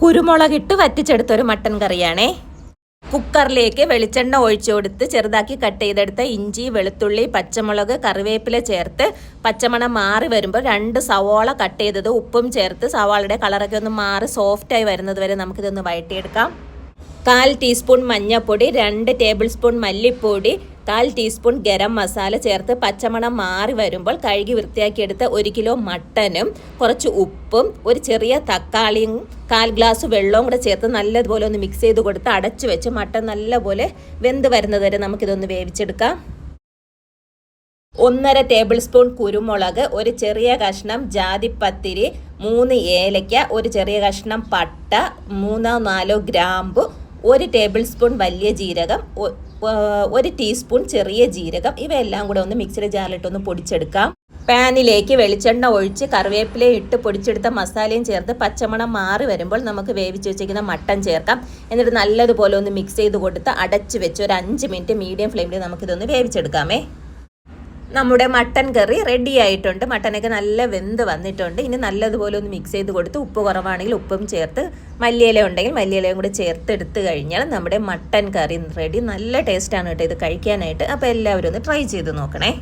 കുരുമുളകിട്ട് വറ്റിച്ചെടുത്തൊരു mutton കറിയാണേ. കുക്കറിലേക്ക് വെളിച്ചെണ്ണ ഒഴിച്ചു കൊടുത്ത് ചെറുതാക്കി കട്ട് ചെയ്തെടുത്ത ഇഞ്ചി, വെളുത്തുള്ളി, പച്ചമുളക്, കറിവേപ്പില ചേർത്ത് പച്ചമണം മാറി വരുമ്പോൾ 2 സവാള കട്ട് ചെയ്തത് ഉപ്പും ചേർത്ത് സവാളയുടെ കളറൊക്കെ ഒന്ന് മാറി സോഫ്റ്റായി വരുന്നത് വരെ നമുക്കിതൊന്ന് വഴറ്റിയെടുക്കാം. 1/4 ടീസ്പൂൺ മഞ്ഞൾപ്പൊടി, 2 ടേബിൾ സ്പൂൺ മല്ലിപ്പൊടി, 1/4 ടീസ്പൂൺ ഗരം മസാല ചേർത്ത് പച്ചമണം മാറി വരുമ്പോൾ കഴുകി വൃത്തിയാക്കിയെടുത്ത 1 കിലോ മട്ടനും കുറച്ച് ഉപ്പും ഒരു ചെറിയ തക്കാളിയും 1/4 ഗ്ലാസ് വെള്ളവും കൂടെ ചേർത്ത് നല്ലതുപോലെ ഒന്ന് മിക്സ് ചെയ്ത് കൊടുത്ത് അടച്ചു വെച്ച് മട്ടൻ നല്ലപോലെ വെന്ത് വരുന്നത് വരെ നമുക്കിതൊന്ന് വേവിച്ചെടുക്കാം. 1/2 ടേബിൾ സ്പൂൺ കുരുമുളക്, ഒരു ചെറിയ കഷ്ണം ജാതിപ്പത്തിരി, 3 ഏലയ്ക്ക, ഒരു ചെറിയ കഷ്ണം പട്ട, 3-4 ഗ്രാമ്പു, 1 ടേബിൾ സ്പൂൺ വലിയ ജീരകം, 1 ടീസ്പൂൺ ചെറിയ ജീരകം, ഇവയെല്ലാം കൂടെ ഒന്ന് മിക്സിയുടെ ജാറിലിട്ടൊന്ന് പൊടിച്ചെടുക്കാം. പാനിലേക്ക് വെളിച്ചെണ്ണ ഒഴിച്ച് കറിവേപ്പില ഇട്ട് പൊടിച്ചെടുത്ത മസാലയും ചേർത്ത് പച്ചമണം മാറി വരുമ്പോൾ നമുക്ക് വേവിച്ച് വെച്ചിരിക്കുന്ന മട്ടൻ ചേർക്കാം. എന്നിട്ട് നല്ലതുപോലെ ഒന്ന് മിക്സ് ചെയ്ത് കൊടുത്ത് അടച്ച് വെച്ച് ഒരു 5 മിനിറ്റ് മീഡിയം ഫ്ലെയിമിൽ നമുക്കിതൊന്ന് വേവിച്ചെടുക്കാമേ. നമ്മുടെ മട്ടൻ കറി റെഡി ആയിട്ടുണ്ട്. മട്ടനൊക്കെ നല്ല വെന്ത് വന്നിട്ടുണ്ട്. ഇനി നല്ലതുപോലെ ഒന്ന് മിക്സ് ചെയ്ത് കൊടുത്ത് ഉപ്പ് കുറവാണെങ്കിൽ ഉപ്പും ചേർത്ത് മല്ലിയില ഉണ്ടെങ്കിൽ മല്ലിയിലയും കൂടെ ചേർത്ത് എടുത്ത് കഴിഞ്ഞാൽ നമ്മുടെ മട്ടൻ കറി റെഡി. നല്ല ടേസ്റ്റാണ് കേട്ടോ ഇത് കഴിക്കാനായിട്ട്. അപ്പോൾ എല്ലാവരും ഒന്ന് ട്രൈ ചെയ്ത് നോക്കണേ.